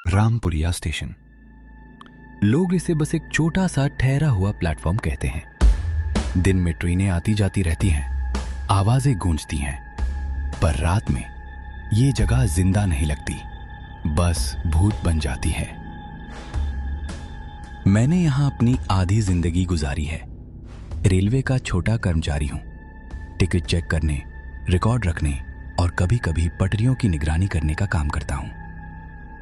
Rampuria station. लोग इसे बस एक छोटा सा ठहरा हुआ प्लेटफॉर्म कहते हैं। दिन में ट्रेनें आती जाती रहती हैं, आवाजें गूंजती हैं, पर रात में ये जगह जिंदा नहीं लगती, बस भूत बन जाती है। मैंने यहां अपनी आधी जिंदगी गुजारी है। रेलवे का छोटा कर्मचारी हूं। टिकट चेक करने, रिकॉर्ड रखने और कभी कभी पटरियों की निगरानी करने का काम करता हूं।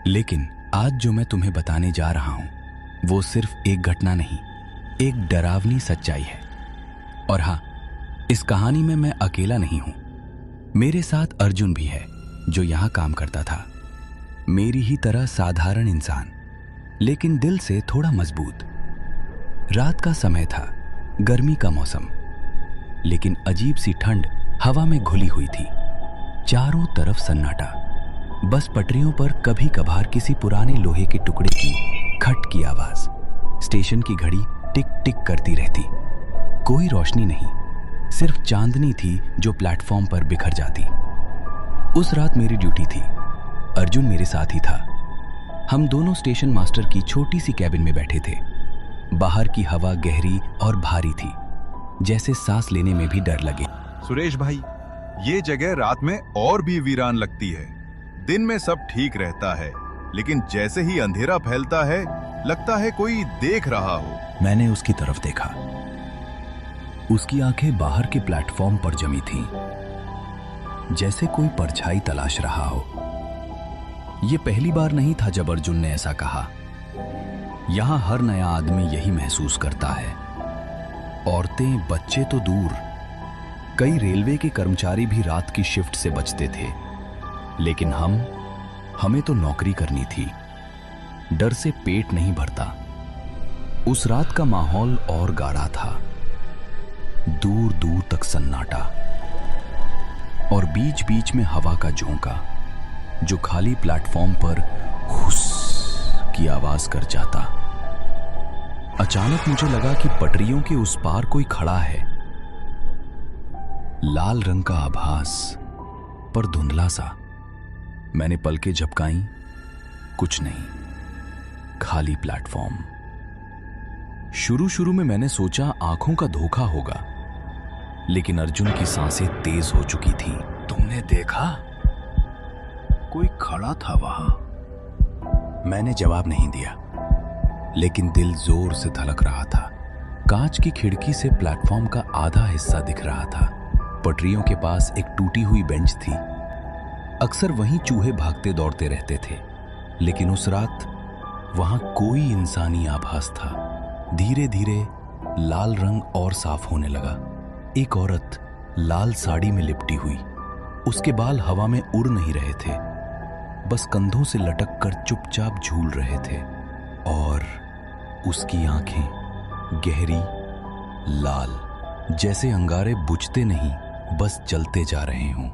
लेकिन आज जो मैं तुम्हें बताने जा रहा हूं वो सिर्फ एक घटना नहीं, एक डरावनी सच्चाई है। और हां, इस कहानी में मैं अकेला नहीं हूं। मेरे साथ अर्जुन भी है जो यहां काम करता था। मेरी ही तरह साधारण इंसान, लेकिन दिल से थोड़ा मजबूत। रात का समय था, गर्मी का मौसम, लेकिन अजीब सी ठंड हवा में घुली हुई थी। चारों तरफ सन्नाटा, बस पटरियों पर कभी कभार किसी पुराने लोहे के टुकड़े की खट की आवाज। स्टेशन की घड़ी टिक टिक करती रहती। कोई रोशनी नहीं, सिर्फ चांदनी थी जो प्लेटफॉर्म पर बिखर जाती। उस रात मेरी ड्यूटी थी। अर्जुन मेरे साथ ही था। हम दोनों स्टेशन मास्टर की छोटी सी कैबिन में बैठे थे। बाहर की हवा गहरी और भारी थी, जैसे सांस लेने में भी डर लगे। सुरेश भाई, ये जगह रात में और भी वीरान लगती है। दिन में सब ठीक रहता है, लेकिन जैसे ही अंधेरा फैलता है लगता है कोई देख रहा हो। मैंने उसकी तरफ देखा। उसकी आंखें बाहर के प्लेटफॉर्म पर जमी थीं, जैसे कोई परछाई तलाश रहा हो। यह पहली बार नहीं था जब अर्जुन ने ऐसा कहा। यहां हर नया आदमी यही महसूस करता है। औरतें, बच्चे तो दूर, कई रेलवे के कर्मचारी भी रात की शिफ्ट से बचते थे। लेकिन हमें तो नौकरी करनी थी। डर से पेट नहीं भरता। उस रात का माहौल और गाढ़ा था। दूर दूर तक सन्नाटा और बीच बीच में हवा का झोंका जो खाली प्लेटफॉर्म पर हुस की आवाज कर जाता। अचानक मुझे लगा कि पटरियों के उस पार कोई खड़ा है। लाल रंग का आभास, पर धुंधला सा। मैंने पलकें झपकाईं, कुछ नहीं, खाली प्लेटफॉर्म। शुरू में मैंने सोचा आंखों का धोखा होगा, लेकिन अर्जुन की सांसें तेज हो चुकी थीं। तुमने देखा? कोई खड़ा था वहां। मैंने जवाब नहीं दिया, लेकिन दिल जोर से धड़क रहा था। कांच की खिड़की से प्लेटफॉर्म का आधा हिस्सा दिख रहा था। पटरियों के पास एक टूटी हुई बेंच थी। अक्सर वहीं चूहे भागते दौड़ते रहते थे, लेकिन उस रात वहां कोई इंसानी आभास था। धीरे धीरे लाल रंग और साफ होने लगा। एक औरत लाल साड़ी में लिपटी हुई। उसके बाल हवा में उड़ नहीं रहे थे, बस कंधों से लटक कर चुपचाप झूल रहे थे। और उसकी आंखें गहरी लाल, जैसे अंगारे बुझते नहीं, बस चलते जा रहे हों।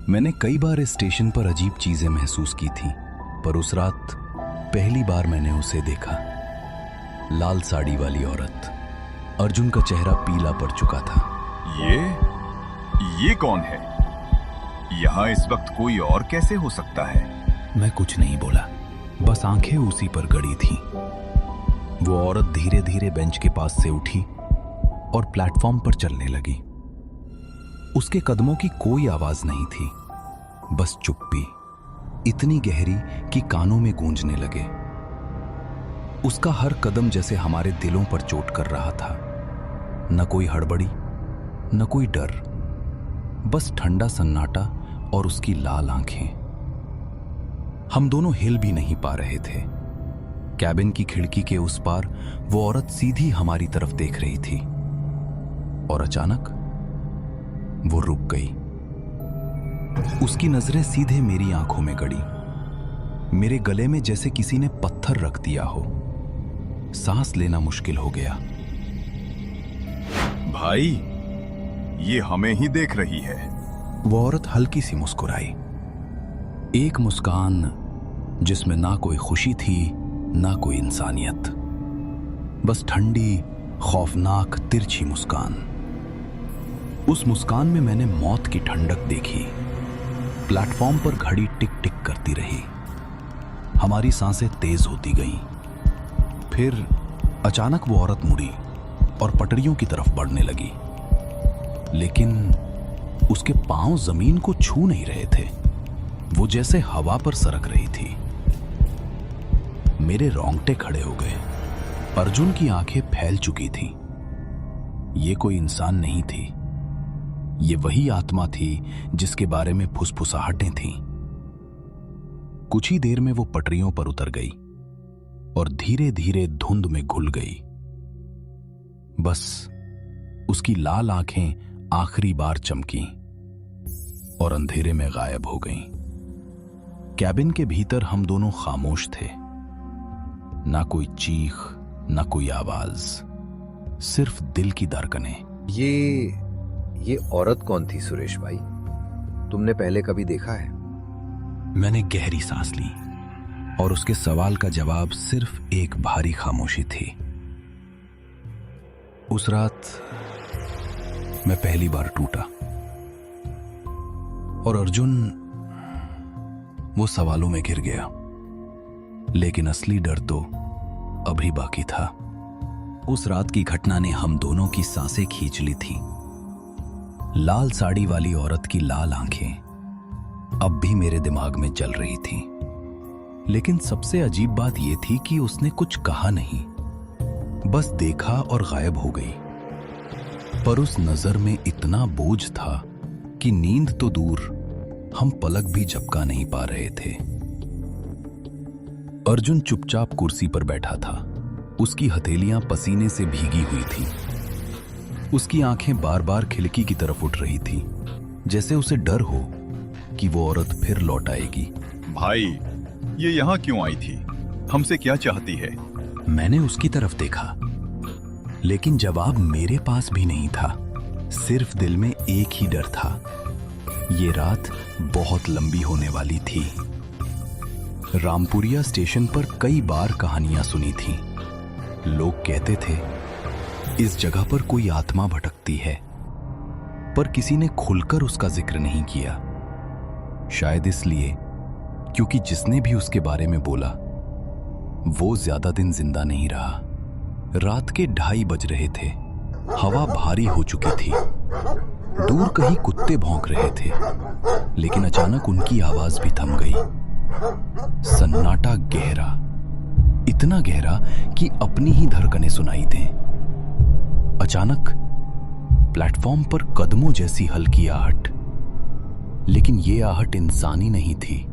मैंने कई बार इस स्टेशन पर अजीब चीजें महसूस की थी, पर उस रात पहली बार मैंने उसे देखा। लाल साड़ी वाली औरत। अर्जुन का चेहरा पीला पड़ चुका था। ये कौन है? यहाँ इस वक्त कोई और कैसे हो सकता है? मैं कुछ नहीं बोला, बस आंखें उसी पर गड़ी थीं। वो औरत धीरे धीरे बेंच के पास से उठी और प्लेटफॉर्म पर चलने लगी। उसके कदमों की कोई आवाज नहीं थी, बस चुप्पी, इतनी गहरी कि कानों में गूंजने लगे। उसका हर कदम जैसे हमारे दिलों पर चोट कर रहा था। न कोई हड़बड़ी, न कोई डर, बस ठंडा सन्नाटा और उसकी लाल आंखें। हम दोनों हिल भी नहीं पा रहे थे। कैबिन की खिड़की के उस पार वो औरत सीधी हमारी तरफ देख रही थी, और अचानक वो रुक गई। उसकी नजरें सीधे मेरी आंखों में गड़ी। मेरे गले में जैसे किसी ने पत्थर रख दिया हो। सांस लेना मुश्किल हो गया। भाई, ये हमें ही देख रही है। वो औरत हल्की सी मुस्कुराई। एक मुस्कान जिसमें ना कोई खुशी थी, ना कोई इंसानियत, बस ठंडी, खौफनाक, तिरछी मुस्कान। उस मुस्कान में मैंने मौत की ठंडक देखी। प्लेटफॉर्म पर घड़ी टिक टिक करती रही। हमारी सांसें तेज होती गईं। फिर अचानक वो औरत मुड़ी और पटरियों की तरफ बढ़ने लगी, लेकिन उसके पांव जमीन को छू नहीं रहे थे। वो जैसे हवा पर सरक रही थी। मेरे रोंगटे खड़े हो गए। अर्जुन की आंखें फैल चुकी थीं। ये कोई इंसान नहीं थी, ये वही आत्मा थी जिसके बारे में फुसफुसाहटें थीं। कुछ ही देर में वो पटरियों पर उतर गई और धीरे धीरे धुंध में घुल गई। बस उसकी लाल आंखें आखिरी बार चमकीं और अंधेरे में गायब हो गईं। कैबिन के भीतर हम दोनों खामोश थे। ना कोई चीख, ना कोई आवाज, सिर्फ दिल की धड़कनें। ये औरत कौन थी सुरेश भाई? तुमने पहले कभी देखा है? मैंने गहरी सांस ली और उसके सवाल का जवाब सिर्फ एक भारी खामोशी थी। उस रात मैं पहली बार टूटा और अर्जुन वो सवालों में घिर गया। लेकिन असली डर तो अभी बाकी था। उस रात की घटना ने हम दोनों की सांसें खींच ली थी। लाल साड़ी वाली औरत की लाल आंखें अब भी मेरे दिमाग में चल रही थीं। लेकिन सबसे अजीब बात यह थी कि उसने कुछ कहा नहीं, बस देखा और गायब हो गई। पर उस नजर में इतना बोझ था कि नींद तो दूर, हम पलक भी झपका नहीं पा रहे थे। अर्जुन चुपचाप कुर्सी पर बैठा था। उसकी हथेलियां पसीने से भीगी हुई थीं। उसकी आंखें बार बार खिड़की की तरफ उठ रही थीं, जैसे उसे डर हो कि वो औरत फिर लौट आएगी। भाई, ये यहाँ क्यों आई थी? हमसे क्या चाहती है? मैंने उसकी तरफ देखा, लेकिन जवाब मेरे पास भी नहीं था। सिर्फ दिल में एक ही डर था, ये रात बहुत लंबी होने वाली थी। रामपुरिया स्टेशन पर कई बार कहानियां सुनी थीं। लोग कहते थे इस जगह पर कोई आत्मा भटकती है, पर किसी ने खुलकर उसका जिक्र नहीं किया। शायद इसलिए क्योंकि जिसने भी उसके बारे में बोला वो ज्यादा दिन जिंदा नहीं रहा। रात के 2:30 बज रहे थे। हवा भारी हो चुकी थी। दूर कहीं कुत्ते भौंक रहे थे, लेकिन अचानक उनकी आवाज भी थम गई। सन्नाटा गहरा, इतना गहरा कि अपनी ही धड़कनें सुनाई दें। अचानक प्लेटफॉर्म पर कदमों जैसी हल्की आहट, लेकिन ये आहट इंसानी नहीं थी।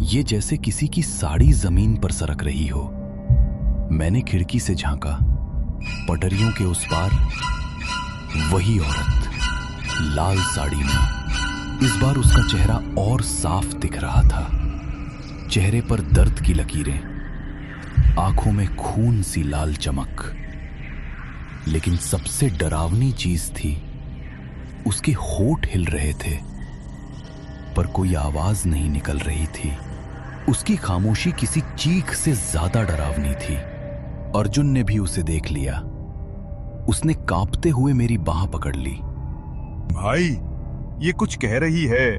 ये जैसे किसी की साड़ी जमीन पर सरक रही हो। मैंने खिड़की से झांका। पटरियों के उस पार वही औरत, लाल साड़ी में। इस बार उसका चेहरा और साफ दिख रहा था। चेहरे पर दर्द की लकीरें, आंखों में खून सी लाल चमक। लेकिन सबसे डरावनी चीज थी, उसके होठ हिल रहे थे, पर कोई आवाज नहीं निकल रही थी। उसकी खामोशी किसी चीख से ज्यादा डरावनी थी। अर्जुन ने भी उसे देख लिया। उसने कांपते हुए मेरी बांह पकड़ ली। भाई, ये कुछ कह रही है,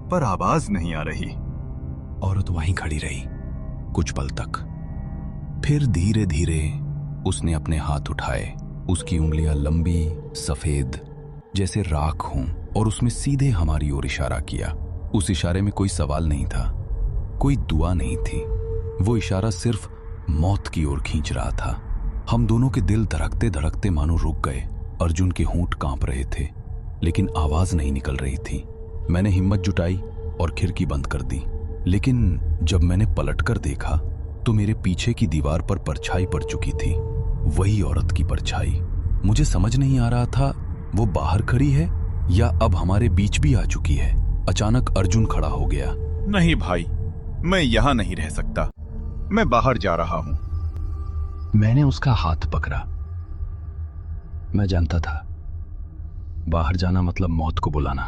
पर आवाज नहीं आ रही। औरत वहीं खड़ी रही कुछ पल तक। फिर धीरे धीरे उसने अपने हाथ उठाए। उसकी उंगलियां लंबी, सफेद, जैसे राख हों, और उसमें सीधे हमारी ओर इशारा किया। उस इशारे में कोई सवाल नहीं था, कोई दुआ नहीं थी। वो इशारा सिर्फ मौत की ओर खींच रहा था। हम दोनों के दिल धड़कते धड़कते मानो रुक गए। अर्जुन के होंठ कांप रहे थे, लेकिन आवाज नहीं निकल रही थी। मैंने हिम्मत जुटाई और खिड़की बंद कर दी। लेकिन जब मैंने पलटकर देखा तो मेरे पीछे की दीवार पर परछाई पड़ चुकी थी, वही औरत की परछाई। मुझे समझ नहीं आ रहा था वो बाहर खड़ी है या अब हमारे बीच भी आ चुकी है। अचानक अर्जुन खड़ा हो गया। नहीं भाई, मैं यहां नहीं रह सकता। मैं बाहर जा रहा हूं। मैंने उसका हाथ पकड़ा। मैं जानता था बाहर जाना मतलब मौत को बुलाना,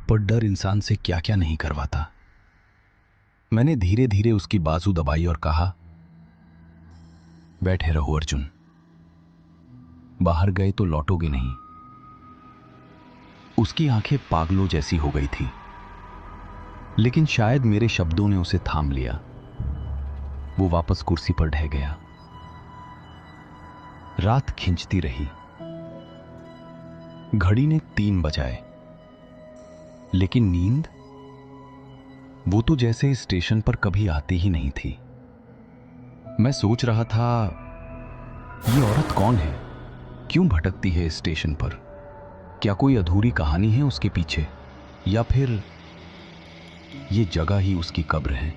पर डर इंसान से क्या क्या नहीं करवाता। मैंने धीरे धीरे उसकी बाजू दबाई और कहा, बैठे रहो अर्जुन, बाहर गए तो लौटोगे नहीं। उसकी आंखें पागलों जैसी हो गई थी, लेकिन शायद मेरे शब्दों ने उसे थाम लिया। वो वापस कुर्सी पर ढह गया। रात खिंचती रही। घड़ी ने 3 बजाए, लेकिन नींद, वो तो जैसे स्टेशन पर कभी आती ही नहीं थी। मैं सोच रहा था, ये औरत कौन है? क्यों भटकती है इस स्टेशन पर? क्या कोई अधूरी कहानी है उसके पीछे, या फिर ये जगह ही उसकी कब्र है?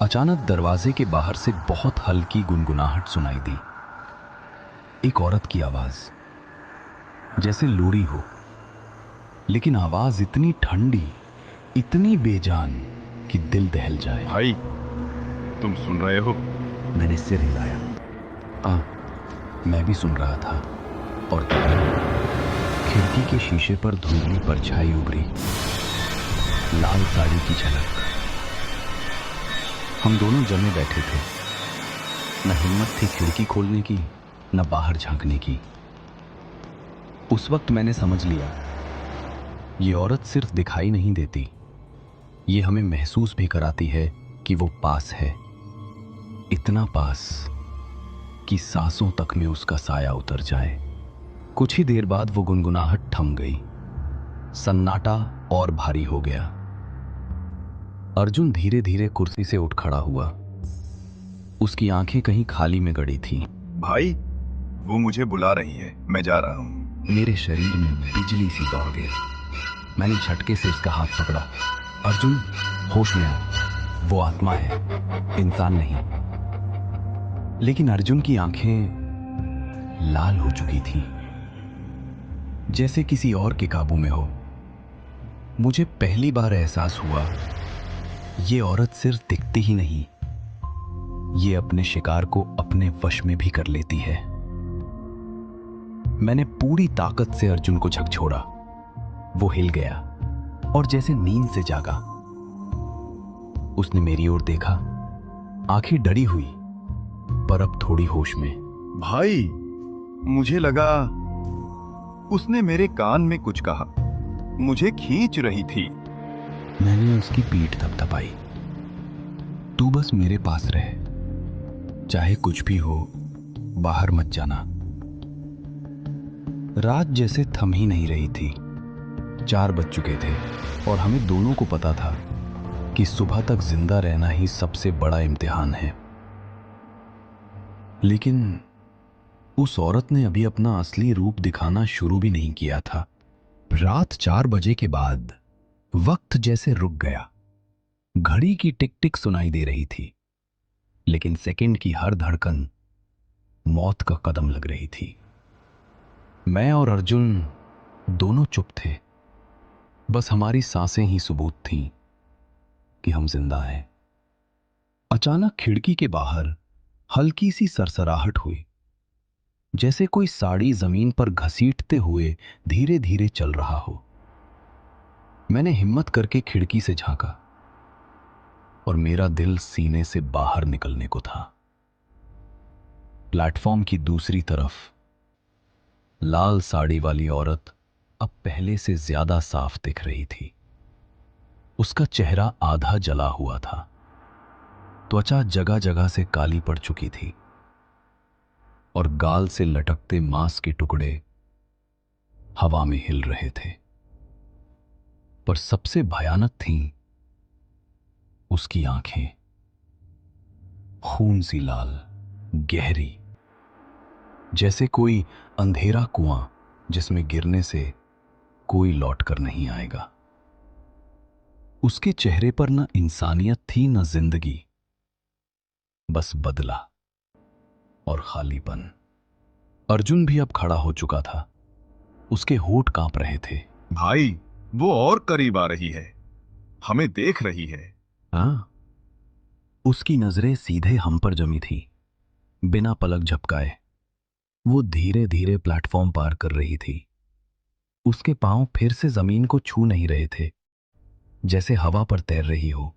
अचानक दरवाजे के बाहर से बहुत हल्की गुनगुनाहट सुनाई दी। एक औरत की आवाज, जैसे लोरी हो, लेकिन आवाज इतनी ठंडी, इतनी बेजान कि दिल दहल जाए। भाई, तुम सुन रहे हो? मैंने सिर हिलाया। मैं भी सुन रहा था। और तभी खिड़की के शीशे पर धुंधली परछाई उभरी, लाल साड़ी की झलक। हम दोनों जमे बैठे थे। न हिम्मत थी खिड़की खोलने की, न बाहर झांकने की। उस वक्त मैंने समझ लिया, ये औरत सिर्फ दिखाई नहीं देती, ये हमें महसूस भी कराती है कि वो पास है। इतना पास कि सांसों तक में उसका साया उतर जाए। कुछ ही देर बाद वो गुनगुनाहट थम गई। सन्नाटा और भारी हो गया। अर्जुन धीरे धीरे कुर्सी से उठ खड़ा हुआ। उसकी आंखें कहीं खाली में गड़ी थीं। भाई, वो मुझे बुला रही है, मैं जा रहा हूं। मेरे शरीर में बिजली सी दौड़ गई। मैंने झटके से उसका हाथ पकड़ा। अर्जुन, होश में आ, वो आत्मा है, इंसान नहीं। लेकिन अर्जुन की आंखें लाल हो चुकी थीं, जैसे किसी और के काबू में हो। मुझे पहली बार एहसास हुआ, ये औरत सिर्फ दिखती ही नहीं, ये अपने शिकार को अपने वश में भी कर लेती है। मैंने पूरी ताकत से अर्जुन को झकझोरा। वो हिल गया और जैसे नींद से जागा। उसने मेरी ओर देखा, आंखें डरी हुई, पर अब थोड़ी होश में। भाई, मुझे लगा उसने मेरे कान में कुछ कहा। मुझे खींच रही थी। मैंने उसकी पीठ थपथपाई। तू बस मेरे पास रहे, चाहे कुछ भी हो, बाहर मत जाना। रात जैसे थम ही नहीं रही थी। 4 बज चुके थे और हमें दोनों को पता था कि सुबह तक जिंदा रहना ही सबसे बड़ा इम्तिहान है। लेकिन उस औरत ने अभी अपना असली रूप दिखाना शुरू भी नहीं किया था। रात 4 बजे के बाद वक्त जैसे रुक गया। घड़ी की टिक टिक सुनाई दे रही थी, लेकिन सेकंड की हर धड़कन मौत का कदम लग रही थी। मैं और अर्जुन दोनों चुप थे। बस हमारी सांसें ही सबूत थीं कि हम जिंदा हैं। अचानक खिड़की के बाहर हल्की सी सरसराहट हुई, जैसे कोई साड़ी जमीन पर घसीटते हुए धीरे धीरे चल रहा हो। मैंने हिम्मत करके खिड़की से झांका और मेरा दिल सीने से बाहर निकलने को था। प्लेटफॉर्म की दूसरी तरफ लाल साड़ी वाली औरत अब पहले से ज्यादा साफ दिख रही थी। उसका चेहरा आधा जला हुआ था, त्वचा जगह जगह से काली पड़ चुकी थी और गाल से लटकते मांस के टुकड़े हवा में हिल रहे थे। पर सबसे भयानक थीं उसकी आंखें, खून सी लाल, गहरी, जैसे कोई अंधेरा कुआं जिसमें गिरने से कोई लौट कर नहीं आएगा। उसके चेहरे पर न इंसानियत थी न जिंदगी, बस बदला और खालीपन। अर्जुन भी अब खड़ा हो चुका था। उसके होंठ कांप रहे थे। भाई, वो और करीब आ रही है, हमें देख रही है। हाँ, उसकी नजरें सीधे हम पर जमी थी, बिना पलक झपकाए। वो धीरे धीरे प्लेटफॉर्म पार कर रही थी। उसके पांव फिर से जमीन को छू नहीं रहे थे, जैसे हवा पर तैर रही हो।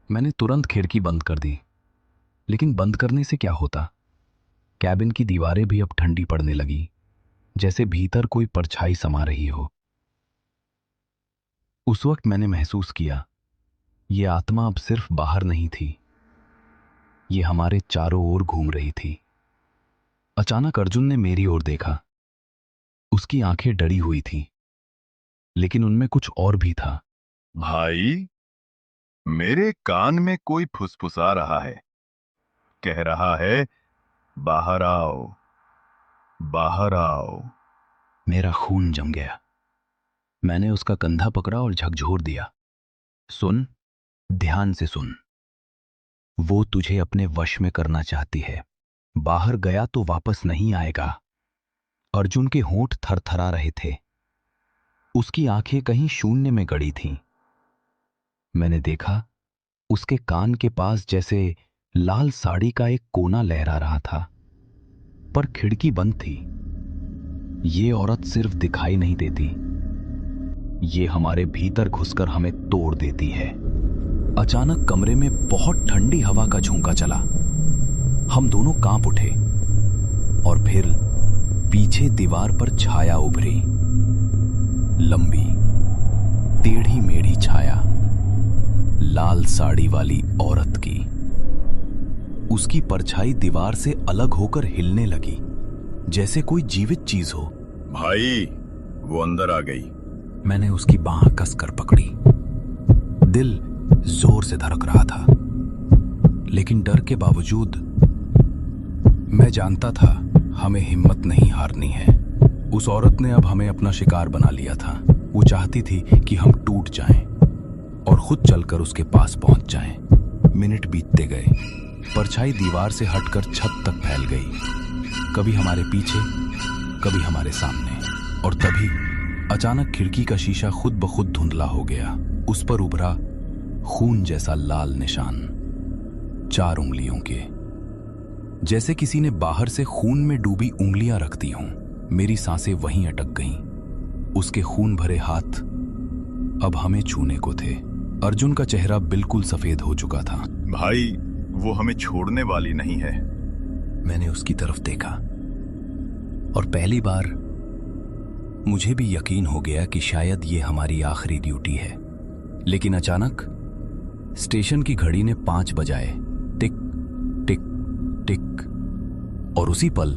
मैंने तुरंत खिड़की बंद कर दी, लेकिन बंद करने से क्या होता? कैबिन की दीवारें भी अब ठंडी पड़ने लगी, जैसे भीतर कोई परछाई समा रही हो। उस वक्त मैंने महसूस किया, ये आत्मा अब सिर्फ बाहर नहीं थी, ये हमारे चारों ओर घूम रही थी। अचानक अर्जुन ने मेरी ओर देखा। उसकी आंखें डरी हुई थी, लेकिन उनमें कुछ और भी था। भाई, मेरे कान में कोई फुसफुसा रहा है, कह रहा है बाहर आओ, बाहर आओ। मेरा खून जम गया। मैंने उसका कंधा पकड़ा और झकझोर दिया। सुन, ध्यान से सुन। वो तुझे अपने वश में करना चाहती है। बाहर गया तो वापस नहीं आएगा। अर्जुन के होंठ थरथरा रहे थे। उसकी आंखें कहीं शून्य में गड़ी थीं। मैंने देखा, उसके कान के पास जैसे लाल साड़ी का एक कोना लहरा रहा था, पर खिड़की बंद थी। ये औरत सिर्फ दिखाई नहीं देती, ये हमारे भीतर घुसकर हमें तोड़ देती है। अचानक कमरे में बहुत ठंडी हवा का झोंका चला। हम दोनों कांप उठे और फिर पीछे दीवार पर छाया उभरी। लंबी, टेढ़ी मेढ़ी छाया, लाल साड़ी वाली औरत की। उसकी परछाई दीवार से अलग होकर हिलने लगी, जैसे कोई जीवित चीज हो। भाई, वो अंदर आ गई। मैंने उसकी बांह कसकर पकड़ी। दिल जोर से धड़क रहा था, लेकिन डर के बावजूद मैं जानता था हमें हिम्मत नहीं हारनी है। उस औरत ने अब हमें अपना शिकार बना लिया था। वो चाहती थी कि हम टूट जाएं और खुद चलकर उसके पास पहुंच जाएं। मिनट बीतते गए। परछाई दीवार से हटकर छत तक फैल गई, कभी हमारे पीछे, कभी हमारे सामने। और तभी अचानक खिड़की का शीशा खुद ब खुद धुंधला हो गया। उस पर उभरा खून जैसा लाल निशान, 4 उंगलियों के, जैसे किसी ने बाहर से खून में डूबी उंगलियां रख दी हों। मेरी सांसें वहीं अटक गईं। उसके खून भरे हाथ अब हमें छूने को थे। अर्जुन का चेहरा बिल्कुल सफेद हो चुका था। भाई, वो हमें छोड़ने वाली नहीं है। मैंने उसकी तरफ देखा और पहली बार मुझे भी यकीन हो गया कि शायद ये हमारी आखिरी ड्यूटी है। लेकिन अचानक स्टेशन की घड़ी ने 5 बजाए। टिक टिक टिक। और उसी पल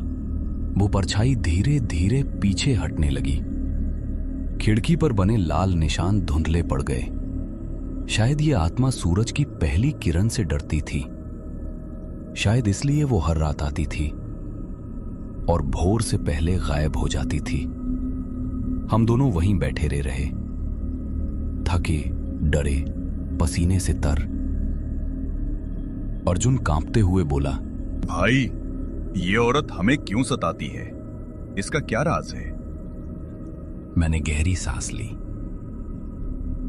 वो परछाई धीरे धीरे पीछे हटने लगी। खिड़की पर बने लाल निशान धुंधले पड़ गए। शायद ये आत्मा सूरज की पहली किरण से डरती थी। शायद इसलिए वो हर रात आती थी और भोर से पहले गायब हो जाती थी। हम दोनों वहीं बैठे रहे, थके, डरे, पसीने से तर। अर्जुन कांपते हुए बोला, भाई, ये औरत हमें क्यों सताती है? इसका क्या राज है? मैंने गहरी सांस ली।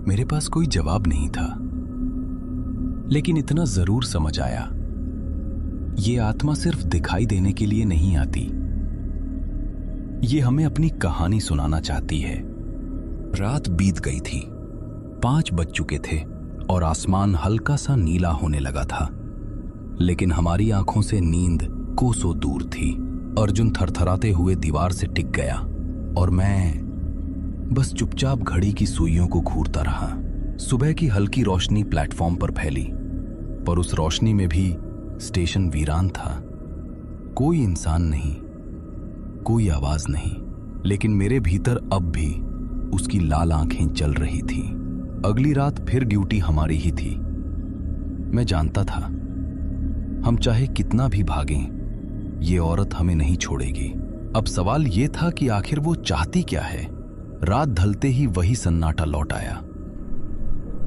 मेरे पास कोई जवाब नहीं था, लेकिन इतना जरूर समझ आया, ये आत्मा सिर्फ दिखाई देने के लिए नहीं आती। ये हमें अपनी कहानी सुनाना चाहती है। रात बीत गई थी, 5 बज चुके थे और आसमान हल्का सा नीला होने लगा था, लेकिन हमारी आंखों से नींद कोसों दूर थी। अर्जुन थरथराते हुए दीवार से टिक गया और मैं बस चुपचाप घड़ी की सुइयों को घूरता रहा। सुबह की हल्की रोशनी प्लेटफॉर्म पर फैली, पर उस रोशनी में भी स्टेशन वीरान था। कोई इंसान नहीं, कोई आवाज नहीं, लेकिन मेरे भीतर अब भी उसकी लाल आंखें जल रही थी। अगली रात फिर ड्यूटी हमारी ही थी। मैं जानता था, हम चाहे कितना भी भागें, ये औरत हमें नहीं छोड़ेगी। अब सवाल ये था कि आखिर वो चाहती क्या है। रात ढलते ही वही सन्नाटा लौट आया।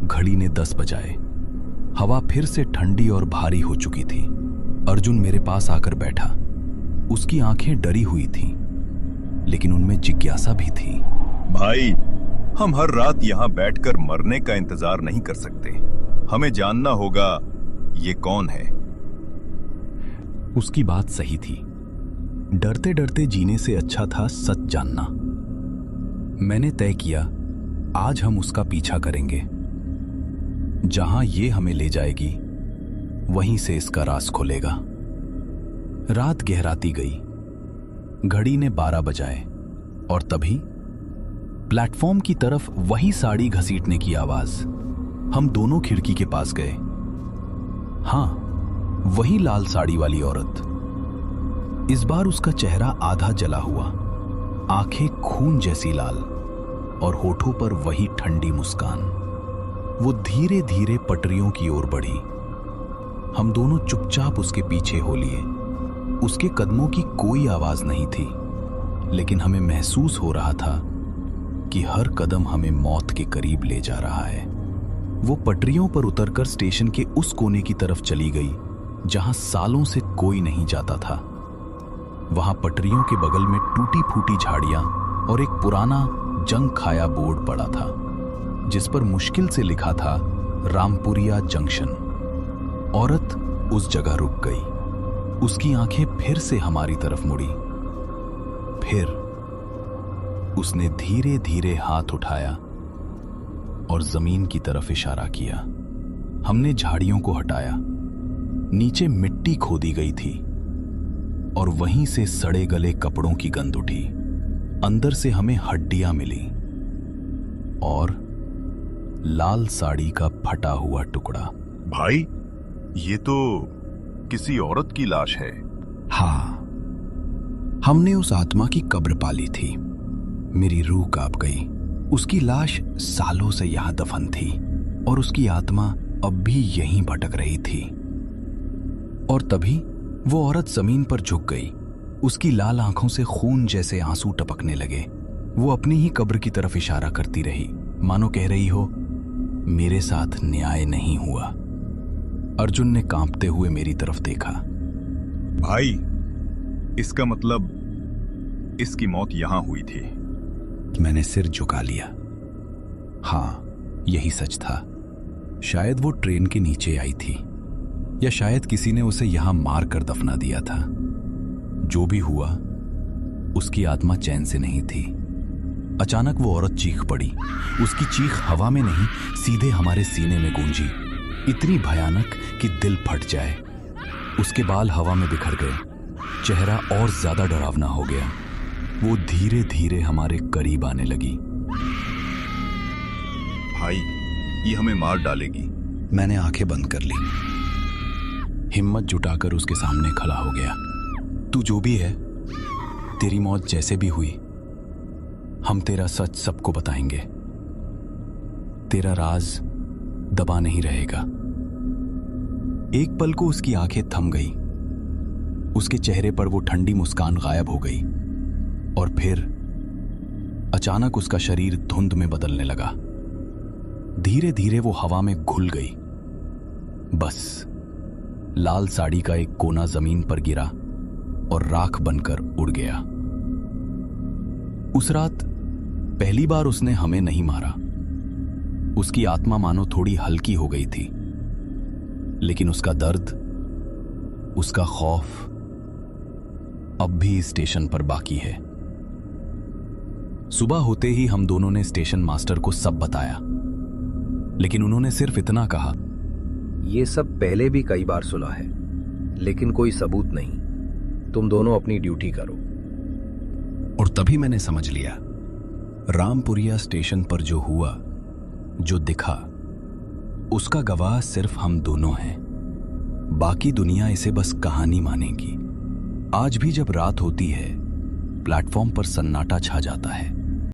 घड़ी ने 10 बजाए। हवा फिर से ठंडी और भारी हो चुकी थी। अर्जुन मेरे पास आकर बैठा। उसकी आंखें डरी हुई थीं, लेकिन उनमें जिज्ञासा भी थी। भाई, हम हर रात यहाँ बैठकर मरने का इंतजार नहीं कर सकते। हमें जानना होगा ये कौन है। उसकी बात सही थी। डरते डरते जीने से अच्छा था सच जानना। मैंने तय किया, आज हम उसका पीछा करेंगे। जहां ये हमें ले जाएगी, वहीं से इसका राज खुलेगा। रात गहराती गई। घड़ी ने 12 बजाए और तभी प्लेटफॉर्म की तरफ वही साड़ी घसीटने की आवाज। हम दोनों खिड़की के पास गए। हाँ, वही लाल साड़ी वाली औरत। इस बार उसका चेहरा आधा जला हुआ, आंखें खून जैसी लाल और होठों पर वही ठंडी मुस्कान। वो धीरे धीरे पटरियों की ओर बढ़ी। हम दोनों चुपचाप उसके पीछे हो लिए। उसके कदमों की कोई आवाज नहीं थी, लेकिन हमें महसूस हो रहा था कि हर कदम हमें मौत के करीब ले जा रहा है। वो पटरियों पर उतरकर स्टेशन के उस कोने की तरफ चली गई जहां सालों से कोई नहीं जाता था। वहां पटरियों के बगल में टूटी फूटी झाड़ियां और एक पुराना जंग खाया बोर्ड पड़ा था, जिस पर मुश्किल से लिखा था रामपुरिया जंक्शन। औरत उस जगह रुक गई। उसकी आंखें फिर से हमारी तरफ मुड़ी। फिर उसने धीरे धीरे हाथ उठाया और जमीन की तरफ इशारा किया। हमने झाड़ियों को हटाया। नीचे मिट्टी खोदी गई थी और वहीं से सड़े गले कपड़ों की गंध उठी। अंदर से हमें हड्डियां मिली और लाल साड़ी का फटा हुआ टुकड़ा। भाई, ये तो किसी औरत की लाश है। हाँ, हमने उस आत्मा की कब्र पाली थी। मेरी रूह कांप गई। उसकी लाश सालों से यहां दफन थी और उसकी आत्मा अब भी यहीं भटक रही थी। और तभी वो औरत जमीन पर झुक गई। उसकी लाल आंखों से खून जैसे आंसू टपकने लगे। वो अपनी ही कब्र की तरफ इशारा करती रही, मानो कह रही हो, मेरे साथ न्याय नहीं हुआ। अर्जुन ने कांपते हुए मेरी तरफ देखा। भाई, इसका मतलब इसकी मौत यहां हुई थी। मैंने सिर झुका लिया। हाँ, यही सच था। शायद वो ट्रेन के नीचे आई थी, या शायद किसी ने उसे यहां मार कर दफना दिया था। जो भी हुआ, उसकी आत्मा चैन से नहीं थी। अचानक वो औरत चीख पड़ी। उसकी चीख हवा में नहीं, सीधे हमारे सीने में गूंजी, इतनी भयानक कि दिल फट जाए। उसके बाल हवा में बिखर गए। चेहरा और ज्यादा डरावना हो गया। वो धीरे धीरे हमारे करीब आने लगी। भाई, ये हमें मार डालेगी। मैंने आंखें बंद कर ली। हिम्मत जुटाकर उसके सामने खड़ा हो गया। तू जो भी है, तेरी मौत जैसे भी हुई, हम तेरा सच सबको बताएंगे। तेरा राज दबा नहीं रहेगा। एक पल को उसकी आंखें थम गई। उसके चेहरे पर वो ठंडी मुस्कान गायब हो गई और फिर अचानक उसका शरीर धुंध में बदलने लगा। धीरे धीरे वो हवा में घुल गई। बस लाल साड़ी का एक कोना जमीन पर गिरा और राख बनकर उड़ गया। उस रात पहली बार उसने हमें नहीं मारा। उसकी आत्मा मानो थोड़ी हल्की हो गई थी, लेकिन उसका दर्द, उसका खौफ अब भी स्टेशन पर बाकी है। सुबह होते ही हम दोनों ने स्टेशन मास्टर को सब बताया, लेकिन उन्होंने सिर्फ इतना कहा, ये सब पहले भी कई बार सुना है, लेकिन कोई सबूत नहीं। तुम दोनों अपनी ड्यूटी करो। और तभी मैंने समझ लिया, रामपुरिया स्टेशन पर जो हुआ, जो दिखा, उसका गवाह सिर्फ हम दोनों हैं। बाकी दुनिया इसे बस कहानी मानेगी। आज भी जब रात होती है, प्लेटफॉर्म पर सन्नाटा छा जाता है।